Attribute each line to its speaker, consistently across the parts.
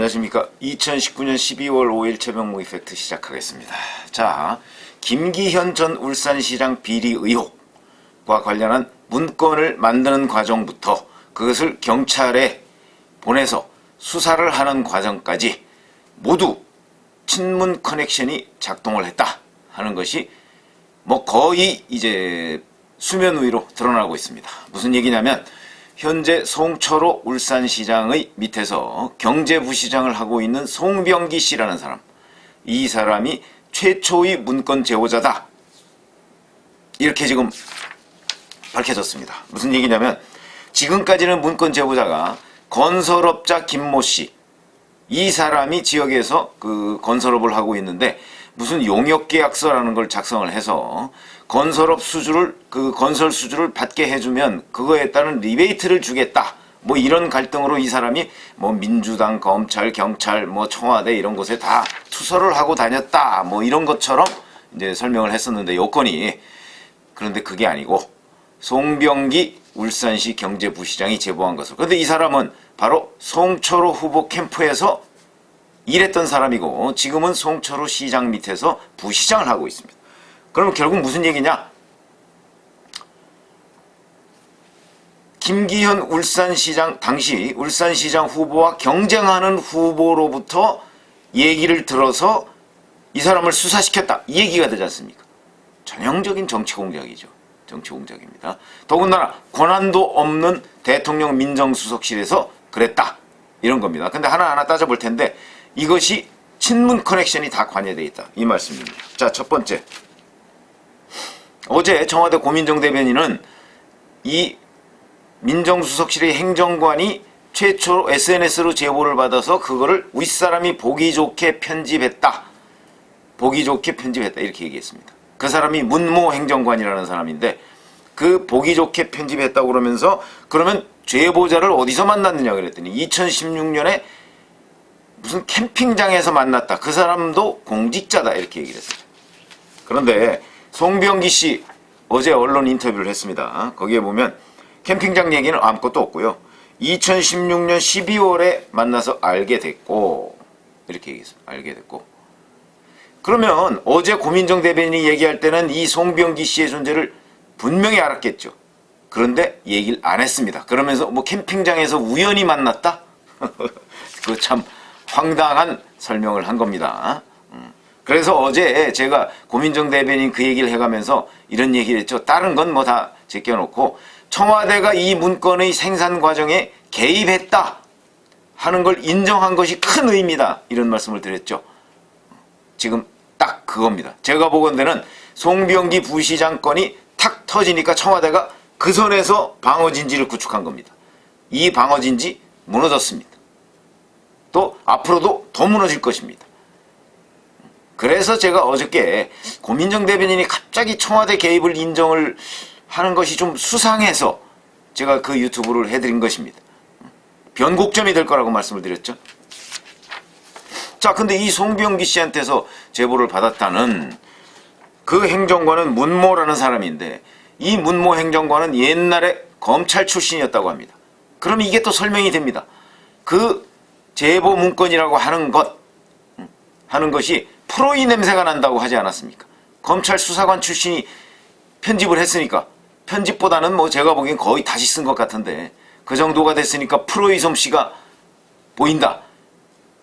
Speaker 1: 안녕하십니까. 2019년 12월 5일 최병무 이펙트 시작하겠습니다. 자, 김기현 전 울산시장 비리 의혹과 관련한 문건을 만드는 과정부터 그것을 경찰에 보내서 수사를 하는 과정까지 모두 친문 커넥션이 작동을 했다 하는 것이 거의 이제 수면 위로 드러나고 있습니다. 무슨 얘기냐면 현재 송철호 울산시장의 밑에서 경제부시장을 하고 있는 송병기 씨라는 사람, 이 사람이 최초의 문건 제보자다 이렇게 지금 밝혀졌습니다. 무슨 얘기냐면 지금까지는 문건 제보자가 건설업자 김모 씨, 이 사람이 지역에서 그 건설업을 하고 있는데 무슨 용역계약서라는 걸 작성을 해서 건설 수주를 받게 해주면 그거에 따른 리베이트를 주겠다. 이런 갈등으로 이 사람이 민주당, 검찰, 경찰, 청와대 이런 곳에 다 투서를 하고 다녔다. 이런 것처럼 이제 설명을 했었는데 요건이, 그런데 그게 아니고 송병기 울산시 경제부시장이 제보한 것을. 그런데 이 사람은 바로 송철호 후보 캠프에서 일했던 사람이고 지금은 송철호 시장 밑에서 부시장을 하고 있습니다. 그럼 결국 무슨 얘기냐? 김기현 울산시장, 당시 울산시장 후보와 경쟁하는 후보로부터 얘기를 들어서 이 사람을 수사시켰다, 이 얘기가 되지 않습니까? 전형적인 정치공작이죠. 정치공작입니다. 더군다나 권한도 없는 대통령 민정수석실에서 그랬다, 이런 겁니다. 근데 하나하나 따져볼 텐데 이것이 친문 커넥션이 다 관여되어 있다, 이 말씀입니다. 자, 첫 번째, 어제 청와대 고민정 대변인은 이 민정수석실의 행정관이 최초로 SNS로 제보를 받아서 그거를 윗사람이 보기 좋게 편집했다, 이렇게 얘기했습니다. 그 사람이 문모 행정관이라는 사람인데 그 보기 좋게 편집했다고 그러면서, 그러면 제보자를 어디서 만났느냐 그랬더니 2016년에 무슨 캠핑장에서 만났다, 그 사람도 공직자다, 이렇게 얘기를 했어요. 그런데 송병기 씨 어제 언론 인터뷰를 했습니다. 거기에 보면 캠핑장 얘기는 아무것도 없고요. 2016년 12월에 만나서 알게 됐고, 이렇게 얘기했어요. 알게 됐고. 그러면 어제 고민정 대변인이 얘기할 때는 이 송병기 씨의 존재를 분명히 알았겠죠. 그런데 얘기를 안 했습니다. 그러면서 캠핑장에서 우연히 만났다? 그 참 황당한 설명을 한 겁니다. 그래서 어제 제가 고민정 대변인 그 얘기를 해가면서 이런 얘기를 했죠. 다른 건 다 제껴놓고 청와대가 이 문건의 생산 과정에 개입했다 하는 걸 인정한 것이 큰 의미다, 이런 말씀을 드렸죠. 지금 딱 그겁니다. 제가 보건대는 송병기 부시장 건이 탁 터지니까 청와대가 그 선에서 방어진지를 구축한 겁니다. 이 방어진지 무너졌습니다. 또 앞으로도 더 무너질 것입니다. 그래서 제가 어저께 고민정 대변인이 갑자기 청와대 개입을 인정을 하는 것이 좀 수상해서 제가 그 유튜브를 해드린 것입니다. 변곡점이 될 거라고 말씀을 드렸죠. 자, 근데 이 송병기 씨한테서 제보를 받았다는 그 행정관은 문모라는 사람인데, 이 문모 행정관은 옛날에 검찰 출신이었다고 합니다. 그럼 이게 또 설명이 됩니다. 그 제보 문건이라고 하는 것이 프로이 냄새가 난다고 하지 않았습니까? 검찰 수사관 출신이 편집을 했으니까, 편집보다는 제가 보기엔 거의 다시 쓴 것 같은데 그 정도가 됐으니까 프로이 솜씨가 보인다.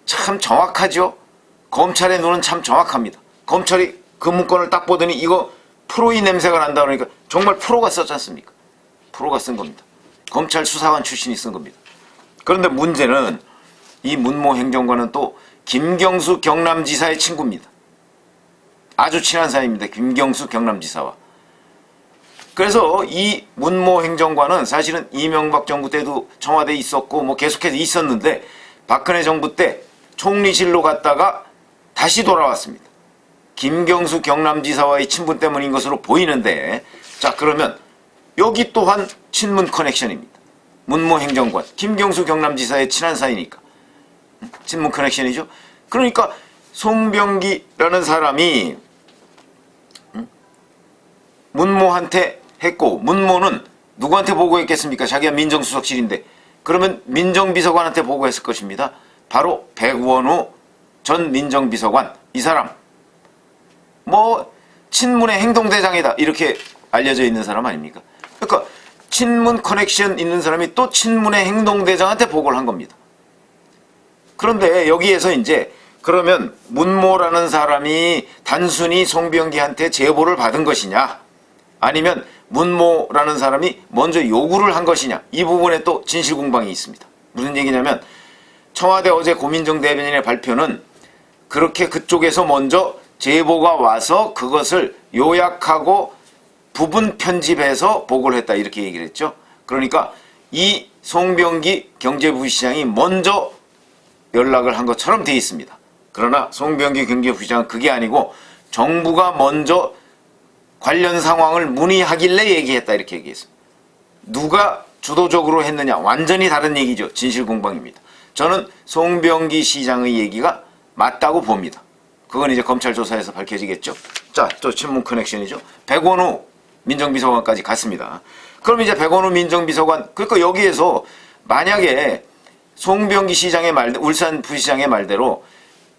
Speaker 1: 참 정확하죠? 검찰의 눈은 참 정확합니다. 검찰이 그 문건을 딱 보더니 이거 프로이 냄새가 난다 그러니까 정말 프로가 썼지 않습니까? 프로가 쓴 겁니다. 검찰 수사관 출신이 쓴 겁니다. 그런데 문제는 이 문모 행정관은 또 김경수 경남지사의 친구입니다. 아주 친한 사이입니다. 김경수 경남지사와. 그래서 이 문모 행정관은 사실은 이명박 정부 때도 청와대에 있었고 계속해서 있었는데 박근혜 정부 때 총리실로 갔다가 다시 돌아왔습니다. 김경수 경남지사와의 친분 때문인 것으로 보이는데, 자, 그러면 여기 또한 친문 커넥션입니다. 문모 행정관, 김경수 경남지사의 친한 사이니까 친문 커넥션이죠. 그러니까 송병기라는 사람이 문모한테 했고, 문모는 누구한테 보고했겠습니까? 자기가 민정수석실인데. 그러면 민정비서관한테 보고했을 것입니다. 바로 백원우 전 민정비서관, 이 사람 뭐 친문의 행동대장이다 이렇게 알려져 있는 사람 아닙니까? 그러니까 친문 커넥션 있는 사람이 또 친문의 행동대장한테 보고를 한 겁니다. 그런데 여기에서 이제 그러면 문모라는 사람이 단순히 송병기한테 제보를 받은 것이냐, 아니면 문모라는 사람이 먼저 요구를 한 것이냐, 이 부분에 또 진실공방이 있습니다. 무슨 얘기냐면 청와대 어제 고민정 대변인의 발표는 그렇게 그쪽에서 먼저 제보가 와서 그것을 요약하고 부분 편집해서 보고를 했다 이렇게 얘기를 했죠. 그러니까 이 송병기 경제부시장이 먼저 연락을 한 것처럼 돼 있습니다. 그러나 송병기 경제부시장은 그게 아니고 정부가 먼저 관련 상황을 문의하길래 얘기했다 이렇게 얘기했습니다. 누가 주도적으로 했느냐 완전히 다른 얘기죠. 진실공방입니다. 저는 송병기 시장의 얘기가 맞다고 봅니다. 그건 이제 검찰 조사에서 밝혀지겠죠. 자, 또 친문 커넥션이죠. 백원우 민정비서관까지 갔습니다. 그럼 이제 백원우 민정비서관, 그러니까 여기에서 만약에 송병기 시장의 말, 울산 부시장의 말대로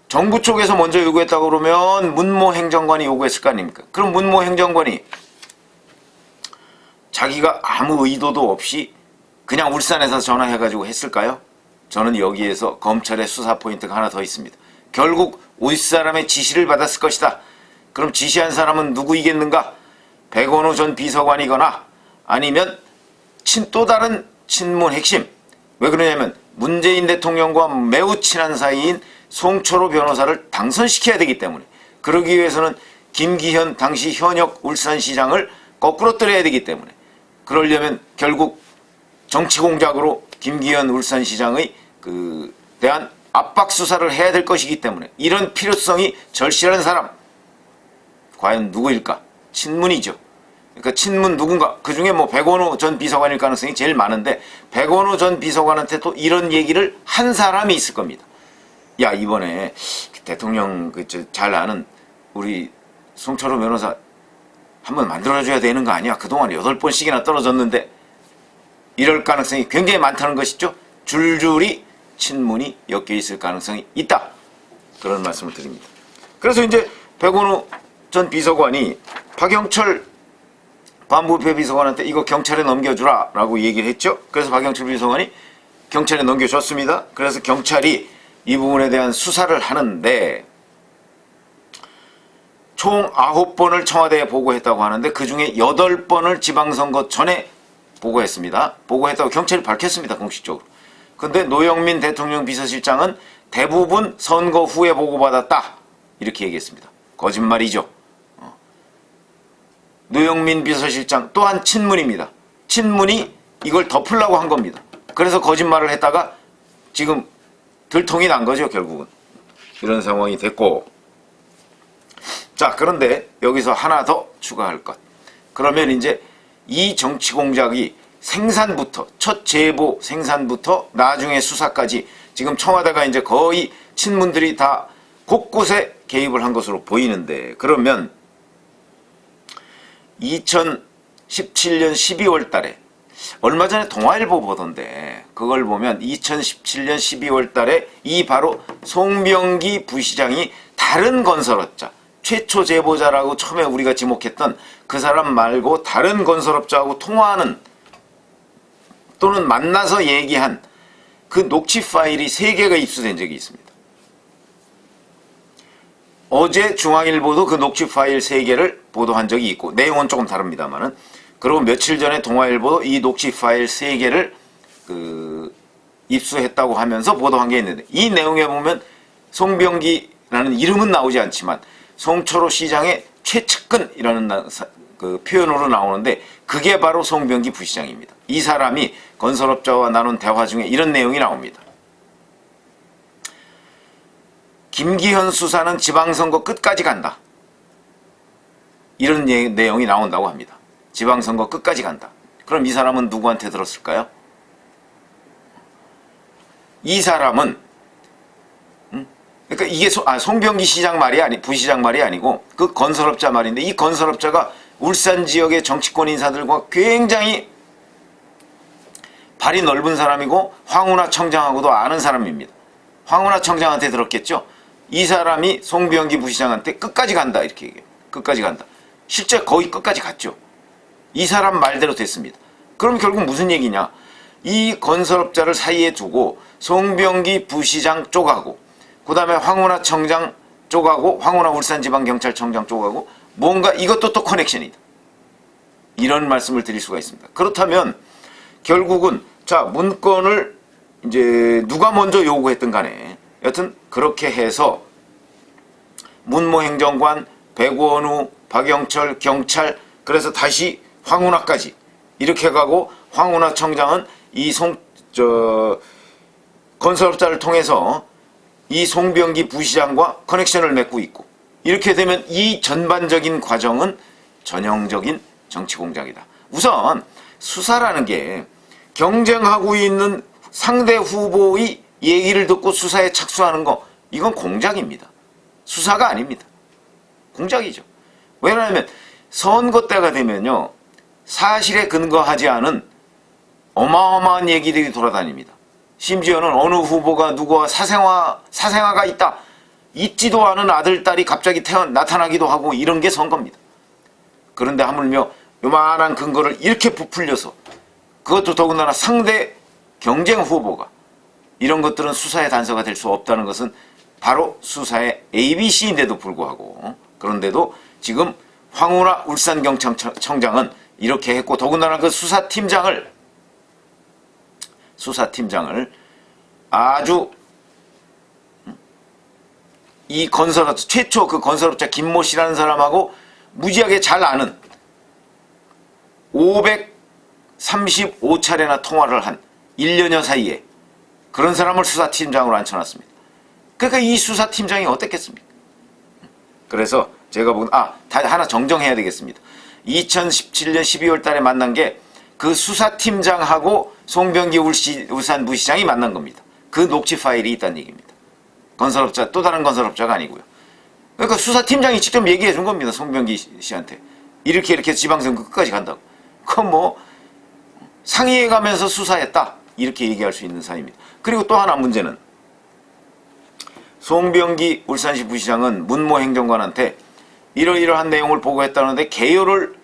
Speaker 1: 정부 쪽에서 먼저 요구했다고 그러면 문모 행정관이 요구했을 거 아닙니까? 그럼 문모 행정관이 자기가 아무 의도도 없이 그냥 울산에서 전화해가지고 했을까요? 저는 여기에서 검찰의 수사 포인트가 하나 더 있습니다. 결국 윗사람의 지시를 받았을 것이다. 그럼 지시한 사람은 누구이겠는가? 백원우 전 비서관이거나 아니면 또 다른 친문 핵심. 왜 그러냐면 문재인 대통령과 매우 친한 사이인 송철호 변호사를 당선시켜야 되기 때문에, 그러기 위해서는 김기현 당시 현역 울산시장을 거꾸로 떨어야 되기 때문에, 그러려면 결국 정치공작으로 김기현 울산시장의 대한 압박 수사를 해야 될 것이기 때문에 이런 필요성이 절실한 사람 과연 누구일까? 친문이죠. 그러니까 친문 누군가, 그 중에 뭐 백원우 전 비서관일 가능성이 제일 많은데 백원우 전 비서관한테 또 이런 얘기를 한 사람이 있을 겁니다. 야, 이번에 대통령 잘 아는 우리 송철호 변호사 한번 만들어줘야 되는 거 아니야? 그동안 8번씩이나 떨어졌는데, 이럴 가능성이 굉장히 많다는 것이죠. 줄줄이 친문이 엮여 있을 가능성이 있다. 그런 말씀을 드립니다. 그래서 이제 백원우 전 비서관이 박영철 관부표 비서관한테 이거 경찰에 넘겨주라 라고 얘기를 했죠. 그래서 박영철 비서관이 경찰에 넘겨줬습니다. 그래서 경찰이 이 부분에 대한 수사를 하는데 총 9번을 청와대에 보고했다고 하는데 그 중에 8번을 지방선거 전에 보고했습니다. 보고했다고 경찰이 밝혔습니다. 공식적으로. 근데 노영민 대통령 비서실장은 대부분 선거 후에 보고받았다 이렇게 얘기했습니다. 거짓말이죠. 노영민 비서실장 또한 친문입니다. 친문이 이걸 덮으려고 한 겁니다. 그래서 거짓말을 했다가 지금 들통이 난 거죠. 결국은 이런 상황이 됐고, 자, 그런데 여기서 하나 더 추가할 것. 그러면 이제 이 정치 공작이 생산부터, 첫 제보 생산부터 나중에 수사까지 지금 청와대가 이제 거의 친문들이 다 곳곳에 개입을 한 것으로 보이는데, 그러면 2017년 12월 달에 얼마 전에 동아일보 보던데, 그걸 보면 2017년 12월 달에 이 바로 송병기 부시장이 다른 건설업자, 최초 제보자라고 처음에 우리가 지목했던 그 사람 말고 다른 건설업자하고 통화하는 또는 만나서 얘기한 그 녹취 파일이 3개가 입수된 적이 있습니다. 어제 중앙일보도 그 녹취 파일 3개를 보도한 적이 있고, 내용은 조금 다릅니다만은, 그리고 며칠 전에 동아일보도 이 녹취 파일 3개를 입수했다고 하면서 보도한 게 있는데, 이 내용에 보면 송병기라는 이름은 나오지 않지만 송철호 시장의 최측근이라는 그 표현으로 나오는데, 그게 바로 송병기 부시장입니다. 이 사람이 건설업자와 나눈 대화 중에 이런 내용이 나옵니다. 김기현 수사는 지방선거 끝까지 간다. 이런 내용이 나온다고 합니다. 지방선거 끝까지 간다. 그럼 이 사람은 누구한테 들었을까요? 이 사람은 그러니까 이게 송병기 시장 말이 부시장 말이 아니고 그 건설업자 말인데, 이 건설업자가 울산 지역의 정치권 인사들과 굉장히 발이 넓은 사람이고 황운하 청장하고도 아는 사람입니다. 황운하 청장한테 들었겠죠. 이 사람이 송병기 부시장한테 끝까지 간다 이렇게 얘기해요. 끝까지 간다. 실제 거의 끝까지 갔죠. 이 사람 말대로 됐습니다. 그럼 결국 무슨 얘기냐. 이 건설업자를 사이에 두고 송병기 부시장 쪽하고 그 다음에 황운하 청장 쪽하고 황운하 울산지방경찰청장 쪽하고 뭔가 이것도 또 커넥션이다. 이런 말씀을 드릴 수가 있습니다. 그렇다면 결국은 자 문건을 이제 누가 먼저 요구했든 간에 여튼 그렇게 해서 문모 행정관, 백원우, 박영철, 경찰 그래서 다시 황운하까지 이렇게 가고 황운하 청장은 이 건설업자를 통해서 이 송병기 부시장과 커넥션을 맺고 있고 이렇게 되면 이 전반적인 과정은 전형적인 정치 공작이다. 우선 수사라는 게 경쟁하고 있는 상대 후보의 얘기를 듣고 수사에 착수하는 거 이건 공작입니다. 수사가 아닙니다. 공작이죠. 왜냐하면 선거 때가 되면요. 사실에 근거하지 않은 어마어마한 얘기들이 돌아다닙니다. 심지어는 어느 후보가 누구와 사생아가 있다. 있지도 않은 아들, 딸이 갑자기 나타나기도 하고 이런 게 선거입니다. 그런데 하물며 요만한 근거를 이렇게 부풀려서 그것도 더군다나 상대 경쟁 후보가 이런 것들은 수사의 단서가 될 수 없다는 것은 바로 수사의 ABC인데도 불구하고 그런데도 지금 황운하 울산경찰청장은 이렇게 했고 더군다나 그 수사팀장을 아주 이 건설업자 최초 그 건설업자 김모 씨라는 사람하고 무지하게 잘 아는 535차례나 통화를 한 1년여 사이에 그런 사람을 수사팀장으로 앉혀놨습니다. 그러니까 이 수사팀장이 어땠겠습니까? 그래서 제가 보기엔 다 하나 정정해야 되겠습니다. 2017년 12월 달에 만난 게 그 수사팀장하고 송병기 울산부시장이 만난 겁니다. 그 녹취 파일이 있다는 얘기입니다. 건설업자 또 다른 건설업자가 아니고요. 그러니까 수사팀장이 직접 얘기해 준 겁니다. 송병기 씨한테. 이렇게 지방선거 끝까지 간다고. 그건 뭐 상의해 가면서 수사했다. 이렇게 얘기할 수 있는 사이입니다. 그리고 또 하나 문제는 송병기 울산시 부시장은 문모 행정관한테 이러이러한 내용을 보고했다는데 개요를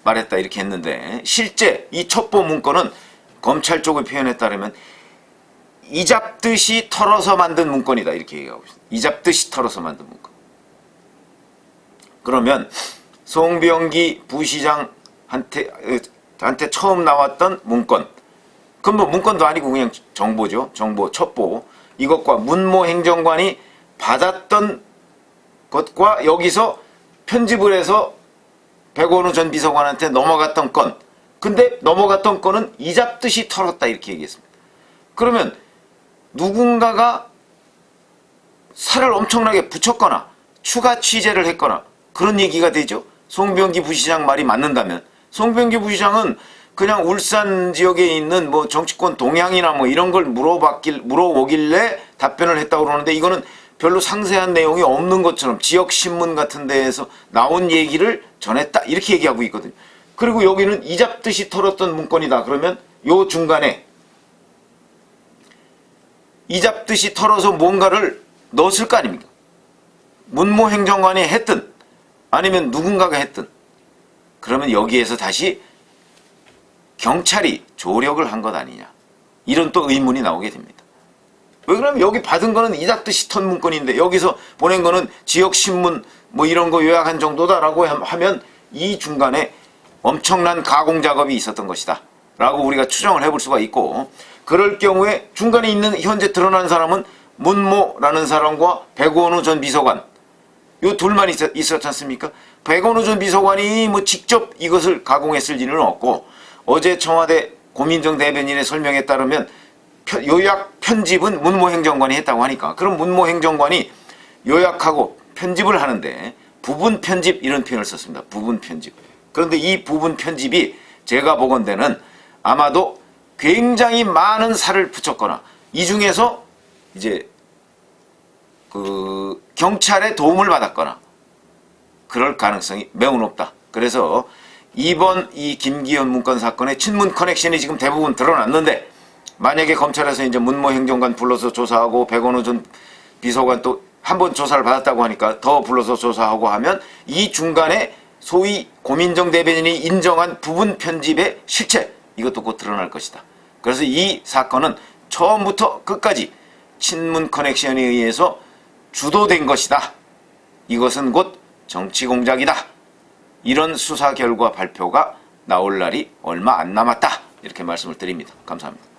Speaker 1: 말했다 이렇게 했는데 실제 이 첩보 문건은 검찰 쪽의 표현에 따르면 이잡듯이 털어서 만든 문건이다 이렇게 얘기하고 있습니다. 이잡듯이 털어서 만든 문건. 그러면 송병기 부시장한테 처음 나왔던 문건 그건 뭐 문건도 아니고 그냥 정보죠. 정보, 첩보. 이것과 문모 행정관이 받았던 것과 여기서 편집을 해서 백원우 전 비서관한테 넘어갔던 건. 근데 넘어갔던 건은 이잡듯이 털었다 이렇게 얘기했습니다. 그러면 누군가가 살을 엄청나게 붙였거나 추가 취재를 했거나 그런 얘기가 되죠. 송병기 부시장 말이 맞는다면. 송병기 부시장은 그냥 울산 지역에 있는 뭐 정치권 동향이나 뭐 이런 걸 물어보길래 답변을 했다고 그러는데 이거는 별로 상세한 내용이 없는 것처럼 지역신문 같은 데에서 나온 얘기를 전했다 이렇게 얘기하고 있거든요. 그리고 여기는 이잡듯이 털었던 문건이다. 그러면 요 중간에 이잡듯이 털어서 뭔가를 넣었을 거 아닙니까? 문모 행정관이 했든 아니면 누군가가 했든 그러면 여기에서 다시 경찰이 조력을 한 것 아니냐 이런 또 의문이 나오게 됩니다. 왜 그러면 여기 받은 거는 이잡듯이 턴 문건인데 여기서 보낸 거는 지역신문 뭐 이런 거 요약한 정도다라고 하면 이 중간에 엄청난 가공 작업이 있었던 것이다 라고 우리가 추정을 해볼 수가 있고 그럴 경우에 중간에 있는 현재 드러난 사람은 문모라는 사람과 백원우 전 비서관 요 둘만 있었지 않습니까? 백원우 전 비서관이 뭐 직접 이것을 가공했을 리는 없고 어제 청와대 고민정 대변인의 설명에 따르면 요약 편집은 문모 행정관이 했다고 하니까 그럼 문모 행정관이 요약하고 편집을 하는데 부분 편집 이런 표현을 썼습니다. 부분 편집. 그런데 이 부분 편집이 제가 보건대는 아마도 굉장히 많은 살을 붙였거나 이 중에서 이제 그 경찰의 도움을 받았거나 그럴 가능성이 매우 높다. 그래서 이번 이 김기현 문건 사건의 친문 커넥션이 지금 대부분 드러났는데 만약에 검찰에서 이제 문모 행정관 불러서 조사하고 백원우 전 비서관 또 한 번 조사를 받았다고 하니까 더 불러서 조사하고 하면 이 중간에 소위 고민정 대변인이 인정한 부분 편집의 실체, 이것도 곧 드러날 것이다. 그래서 이 사건은 처음부터 끝까지 친문 커넥션에 의해서 주도된 것이다. 이것은 곧 정치 공작이다. 이런 수사 결과 발표가 나올 날이 얼마 안 남았다. 이렇게 말씀을 드립니다. 감사합니다.